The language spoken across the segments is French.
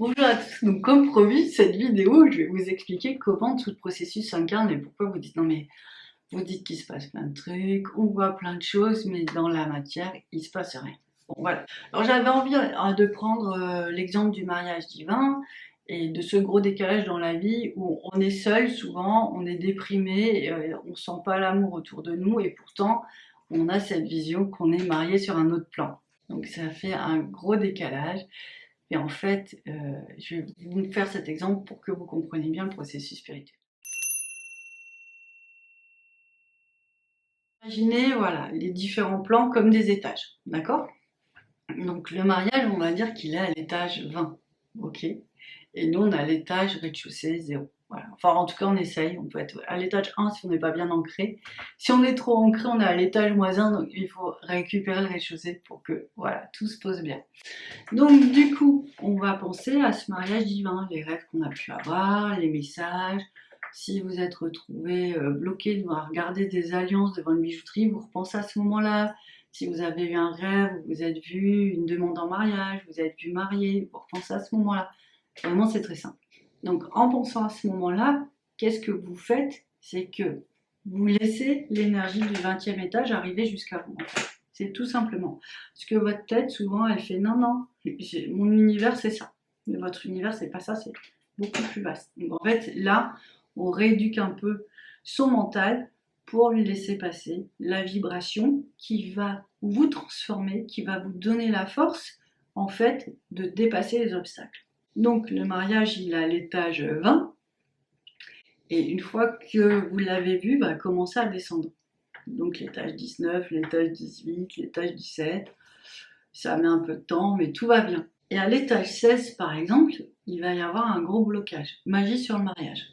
Bonjour à tous, donc comme promis, cette vidéo, je vais vous expliquer comment tout le processus s'incarne et pourquoi vous dites non mais vous dites qu'il se passe plein de trucs, on voit plein de choses, mais dans la matière, il se passe rien. Bon voilà. Alors j'avais envie de prendre l'exemple du mariage divin et de ce gros décalage dans la vie où on est seul souvent, on est déprimé, on sent pas l'amour autour de nous et pourtant on a cette vision qu'on est marié sur un autre plan. Donc ça fait un gros décalage. Et en fait, je vais vous faire cet exemple pour que vous compreniez bien le processus spirituel. Imaginez, voilà, les différents plans comme des étages, d'accord? Donc le mariage, on va dire qu'il est à l'étage 20, ok? Et nous, on est à l'étage rez-de-chaussée 0. Voilà. Enfin, en tout cas, on essaye. On peut être à l'étage 1 si on n'est pas bien ancré. Si on est trop ancré, on est à l'étage -1, donc il faut récupérer le rez-de-chaussée pour que, voilà, tout se pose bien. Donc du coup, on va penser à ce mariage divin, les rêves qu'on a pu avoir, les messages. Si vous êtes retrouvé bloqué devant regarder des alliances devant une bijouterie, vous repensez à ce moment-là. Si vous avez eu un rêve, vous vous êtes vu une demande en mariage, vous êtes vu marié, vous repensez à ce moment-là. Vraiment, c'est très simple. Donc en pensant à ce moment-là, qu'est-ce que vous faites? C'est que vous laissez l'énergie du 20e étage arriver jusqu'à vous. C'est tout simplement. Parce que votre tête, souvent, elle fait non, non, mon univers, c'est ça. Mais votre univers, c'est pas ça, c'est beaucoup plus vaste. Donc en fait, là, on rééduque un peu son mental pour lui laisser passer la vibration qui va vous transformer, qui va vous donner la force, en fait, de dépasser les obstacles. Donc le mariage, il est à l'étage 20. Et une fois que vous l'avez vu, va commencer à descendre. Donc l'étage 19, l'étage 18, l'étage 17. Ça met un peu de temps, mais tout va bien. Et à l'étage 16, par exemple, il va y avoir un gros blocage. Magie sur le mariage.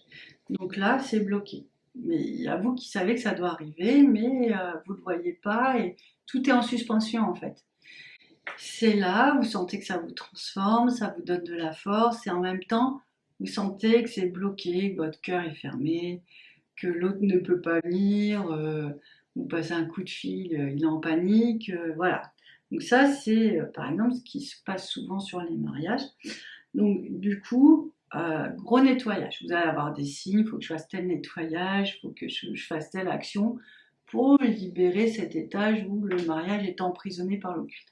Donc là, c'est bloqué. Mais il y a vous qui savez que ça doit arriver, mais vous ne le voyez pas et tout est en suspension en fait. C'est là, vous sentez que ça vous transforme, ça vous donne de la force et en même temps, vous sentez que c'est bloqué, que votre cœur est fermé, que l'autre ne peut pas venir, vous passez un coup de fil, il est en panique, voilà. Donc ça, c'est par exemple ce qui se passe souvent sur les mariages. Donc du coup, gros nettoyage. Vous allez avoir des signes, il faut que je fasse tel nettoyage, il faut que je fasse telle action pour libérer cet étage où le mariage est emprisonné par l'occulte.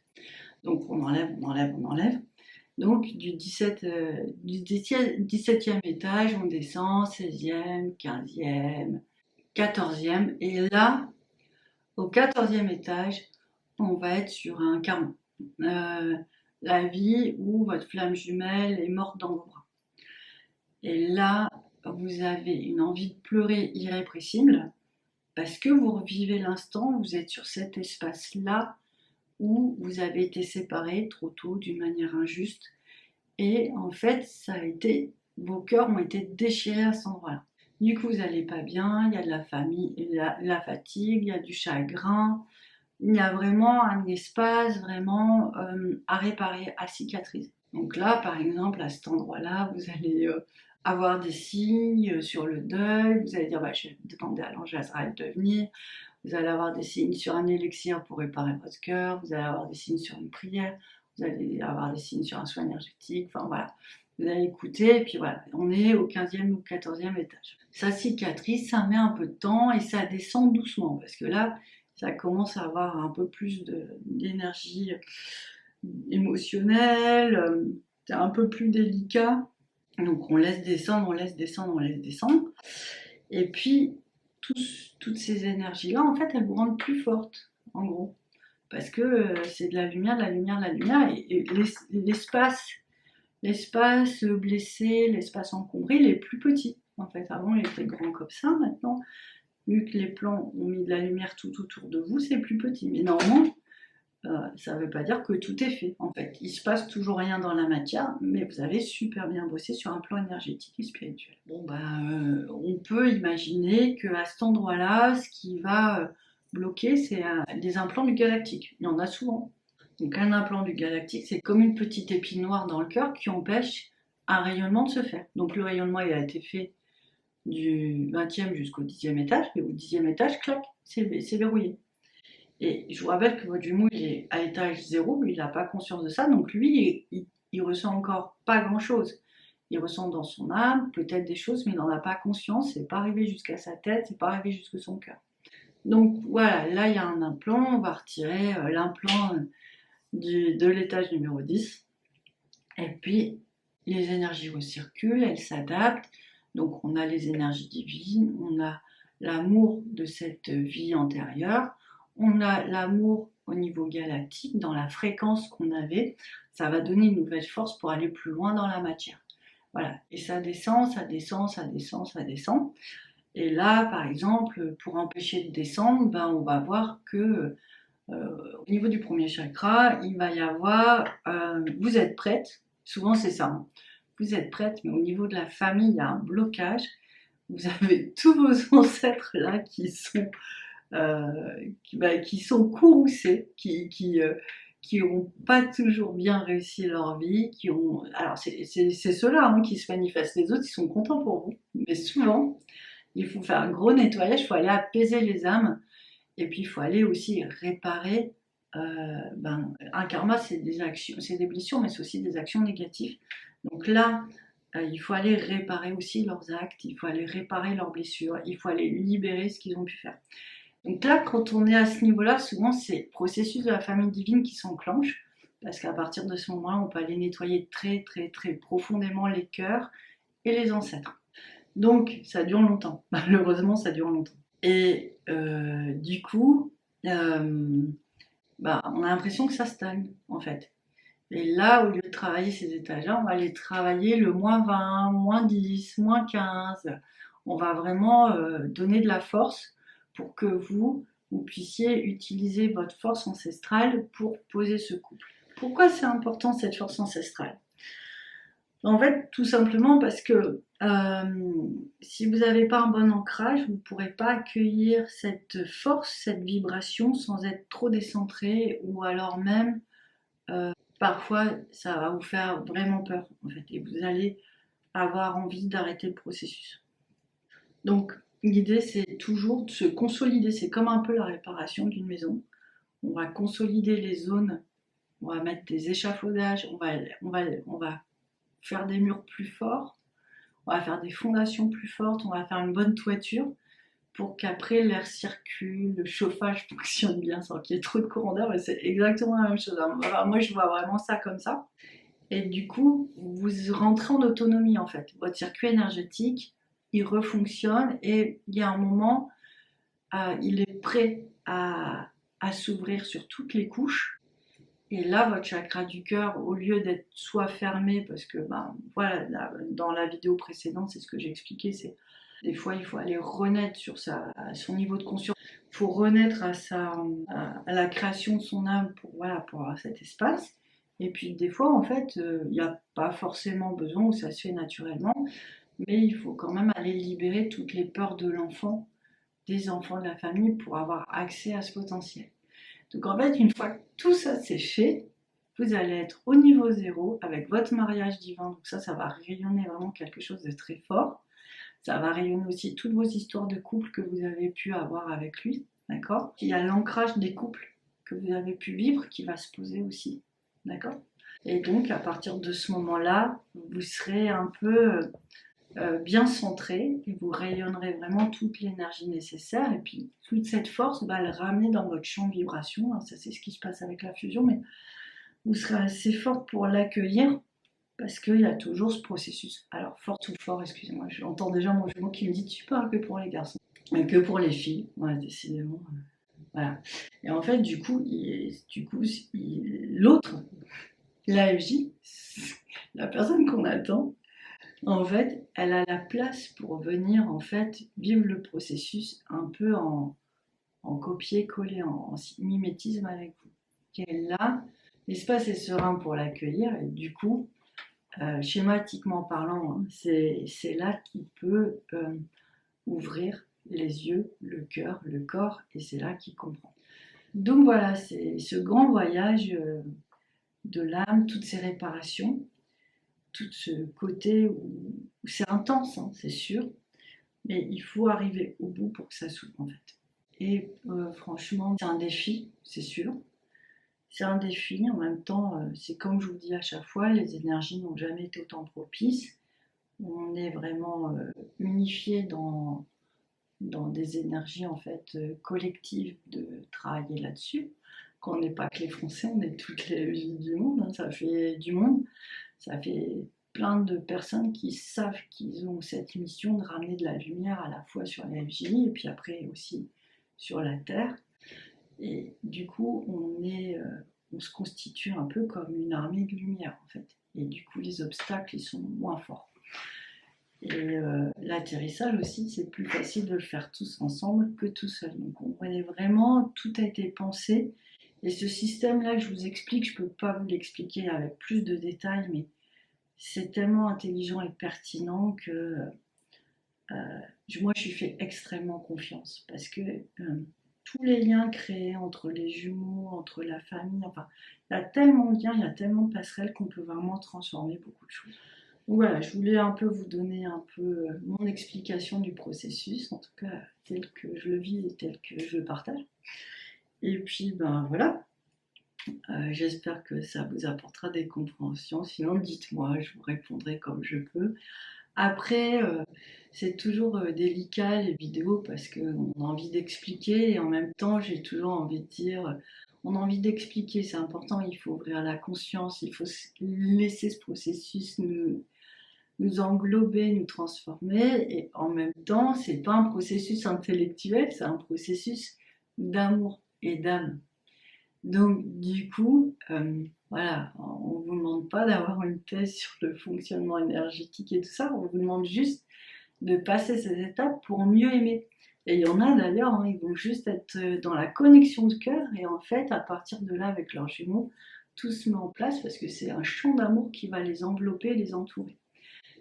Donc on enlève, on enlève, on enlève. Donc du 17e étage, on descend, 16e, 15e, 14e. Et là, au 14e étage, on va être sur un carreau. La vie où votre flamme jumelle est morte dans vos bras. Et là, vous avez une envie de pleurer irrépressible parce que vous revivez l'instant, vous êtes sur cet espace-là où vous avez été séparés trop tôt d'une manière injuste. Et en fait, vos cœurs ont été déchirés à cet endroit-là. Du coup, vous n'allez pas bien, il y a de la famille, la fatigue, il y a du chagrin, il y a vraiment un espace vraiment à réparer, à cicatriser. Donc là, par exemple, à cet endroit-là, vous allez avoir des signes sur le deuil, vous allez dire bah, je vais demander à l'ange Azraël de venir, vous allez avoir des signes sur un élixir pour réparer votre cœur, vous allez avoir des signes sur une prière, vous allez avoir des signes sur un soin énergétique, enfin voilà. Vous allez écouter, et puis voilà, on est au 15e ou 14e étage. Ça cicatrise, ça met un peu de temps et ça descend doucement, parce que là, ça commence à avoir un peu plus d'énergie émotionnelle, c'est un peu plus délicat. Donc on laisse descendre, on laisse descendre, on laisse descendre. Et puis, toutes ces énergies-là, en fait, elles vous rendent plus fortes, en gros. Parce que c'est de la lumière, de la lumière, de la lumière. Et l'espace blessé, l'espace encombré, il est plus petit. En fait, avant, il était grand comme ça. Maintenant, vu que les plans ont mis de la lumière tout autour de vous, c'est plus petit. Mais normalement, ça ne veut pas dire que tout est fait. En fait, il se passe toujours rien dans la matière, mais vous avez super bien bossé sur un plan énergétique et spirituel. Bon, on peut imaginer qu'à cet endroit-là, ce qui va bloquer, c'est des implants du galactique. Il y en a souvent. Donc un implant du galactique, c'est comme une petite épine noire dans le cœur qui empêche un rayonnement de se faire. Donc le rayonnement, il a été fait du 20e jusqu'au 10e étage, et au 10e étage, clac, c'est verrouillé. Et je vous rappelle que votre jumeau, il est à l'étage 0, lui, il n'a pas conscience de ça, donc lui, il ressent encore pas grand-chose. Il ressent dans son âme peut-être des choses, mais il n'en a pas conscience, c'est pas arrivé jusqu'à sa tête, c'est pas arrivé jusqu'à son cœur. Donc voilà, là il y a un implant, on va retirer l'implant de l'étage numéro 10. Et puis les énergies recirculent, elles s'adaptent. Donc on a les énergies divines, on a l'amour de cette vie antérieure, on a l'amour au niveau galactique, dans la fréquence qu'on avait. Ça va donner une nouvelle force pour aller plus loin dans la matière. Voilà, et ça descend, ça descend, ça descend, ça descend. Et là, par exemple, pour empêcher de descendre, ben, on va voir que au niveau du premier chakra, il va y avoir, vous êtes prête, souvent c'est ça, hein. Vous êtes prête, mais au niveau de la famille, il y a un blocage. Vous avez tous vos ancêtres là qui sont courroucés, qui ont pas toujours bien réussi leur vie, qui ont... Alors c'est ceux-là hein, qui se manifestent, les autres ils sont contents pour vous, mais souvent il faut faire un gros nettoyage, il faut aller apaiser les âmes, et puis il faut aller aussi réparer. Un karma c'est des actions, c'est des blessures, mais c'est aussi des actions négatives. Donc là, il faut aller réparer aussi leurs actes, il faut aller réparer leurs blessures, il faut aller libérer ce qu'ils ont pu faire. Donc là, quand on est à ce niveau-là, souvent c'est le processus de la famille divine qui s'enclenche, parce qu'à partir de ce moment-là, on peut aller nettoyer très très très profondément les cœurs et les ancêtres. Donc ça dure longtemps, malheureusement ça dure longtemps. Et du coup, on a l'impression que ça stagne en fait. Et là, au lieu de travailler ces étages-là, on va les travailler le -20, -10, -15. On va vraiment donner de la force pour que vous puissiez utiliser votre force ancestrale pour poser ce couple. Pourquoi c'est important cette force ancestrale? En fait, tout simplement parce que si vous n'avez pas un bon ancrage, vous ne pourrez pas accueillir cette force, cette vibration sans être trop décentré, ou alors même parfois ça va vous faire vraiment peur en fait, et vous allez avoir envie d'arrêter le processus. Donc l'idée c'est toujours de se consolider, c'est comme un peu la réparation d'une maison. On va consolider les zones, on va mettre des échafaudages, on va faire des murs plus forts, on va faire des fondations plus fortes, on va faire une bonne toiture pour qu'après l'air circule, le chauffage fonctionne bien sans qu'il y ait trop de courant d'air. C'est exactement la même chose. Alors, moi je vois vraiment ça comme ça. Et du coup, vous rentrez en autonomie en fait. Votre circuit énergétique, il refonctionne et il y a un moment, il est prêt à s'ouvrir sur toutes les couches. Et là, votre chakra du cœur, au lieu d'être soit fermé, parce que voilà, dans la vidéo précédente, c'est ce que j'ai expliqué, c'est des fois il faut aller renaître sur à son niveau de conscience, il faut renaître à la création de son âme pour avoir cet espace. Et puis des fois, en fait, il n'y a pas forcément besoin, ou ça se fait naturellement, mais il faut quand même aller libérer toutes les peurs de l'enfant, des enfants de la famille, pour avoir accès à ce potentiel. Donc en fait, une fois que tout ça c'est fait, vous allez être au niveau 0 avec votre mariage divin. Donc ça va rayonner vraiment quelque chose de très fort. Ça va rayonner aussi toutes vos histoires de couple que vous avez pu avoir avec lui, d'accord? Il y a l'ancrage des couples que vous avez pu vivre qui va se poser aussi, d'accord? Et donc à partir de ce moment-là, vous serez un peu bien centré et vous rayonnerez vraiment toute l'énergie nécessaire, et puis toute cette force va le ramener dans votre champ de vibration. Ça c'est ce qui se passe avec la fusion, mais vous serez assez fort pour l'accueillir parce qu'il y a toujours ce processus. Alors fort ou fort, excusez-moi, j'entends déjà mon jumeau qui me dit tu parles que pour les garçons et que pour les filles. Ouais, décidément. Voilà. Et en fait, du coup, l'autre, l'AFJ, la personne qu'on attend, en fait, elle a la place pour venir en fait vivre le processus un peu en copier-coller, en mimétisme avec vous. Et là, l'espace est serein pour l'accueillir, et du coup, schématiquement parlant, hein, c'est là qu'il peut ouvrir les yeux, le cœur, le corps, et c'est là qu'il comprend. Donc voilà, c'est ce grand voyage de l'âme, toutes ces réparations, tout ce côté où c'est intense, hein, c'est sûr, mais il faut arriver au bout pour que ça s'ouvre en fait. Et franchement, c'est un défi, c'est sûr. c'est un défi. En même temps, c'est comme je vous dis à chaque fois, les énergies n'ont jamais été autant propices. On est vraiment unifié dans des énergies en fait collectives de travailler là-dessus. Quand on n'est pas que les Français, on est toutes les villes du monde, hein, ça fait du monde, ça fait plein de personnes qui savent qu'ils ont cette mission de ramener de la lumière à la fois sur la FJ et puis après aussi sur la Terre. Et du coup, on se constitue un peu comme une armée de lumière en fait. Et du coup, les obstacles, ils sont moins forts. Et l'atterrissage aussi, c'est plus facile de le faire tous ensemble que tout seul. Donc on voyait vraiment, tout a été pensé. Et ce système-là que je vous explique, je ne peux pas vous l'expliquer avec plus de détails, mais c'est tellement intelligent et pertinent que moi je lui fais extrêmement confiance. Parce que tous les liens créés entre les jumeaux, entre la famille, enfin, il y a tellement de liens, il y a tellement de passerelles qu'on peut vraiment transformer beaucoup de choses. Voilà, je voulais un peu vous donner un peu mon explication du processus, en tout cas tel que je le vis et tel que je le partage. Et puis, ben voilà, j'espère que ça vous apportera des compréhensions. Sinon, dites-moi, je vous répondrai comme je peux. Après, c'est toujours délicat les vidéos parce qu'on a envie d'expliquer et en même temps, j'ai toujours envie de dire, on a envie d'expliquer, c'est important, il faut ouvrir la conscience, il faut laisser ce processus nous englober, nous transformer, et en même temps, c'est pas un processus intellectuel, c'est un processus d'amour et d'âme. Donc, du coup, voilà, on vous demande pas d'avoir une thèse sur le fonctionnement énergétique et tout ça, on vous demande juste de passer ces étapes pour mieux aimer. Et il y en a d'ailleurs, hein, ils vont juste être dans la connexion de cœur, et en fait, à partir de là, avec leurs jumeaux, tout se met en place parce que c'est un champ d'amour qui va les envelopper, les entourer.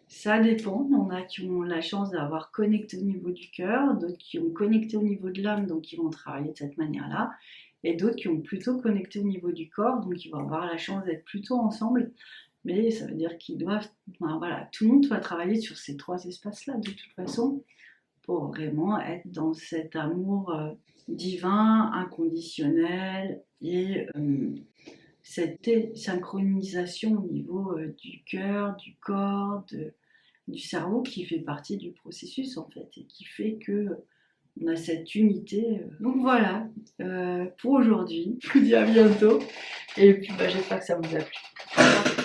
Ça dépend. Il y en a qui ont la chance d'avoir connecté au niveau du cœur, d'autres qui ont connecté au niveau de l'âme, donc ils vont travailler de cette manière-là, et d'autres qui ont plutôt connecté au niveau du corps, donc ils vont avoir la chance d'être plutôt ensemble. Mais ça veut dire qu'ils doivent, ben voilà, tout le monde doit travailler sur ces trois espaces-là de toute façon pour vraiment être dans cet amour divin, inconditionnel et cette synchronisation au niveau du cœur, du corps, du cerveau qui fait partie du processus en fait et qui fait que on a cette unité. Donc voilà pour aujourd'hui. Je vous dis à bientôt et puis j'espère que ça vous a plu.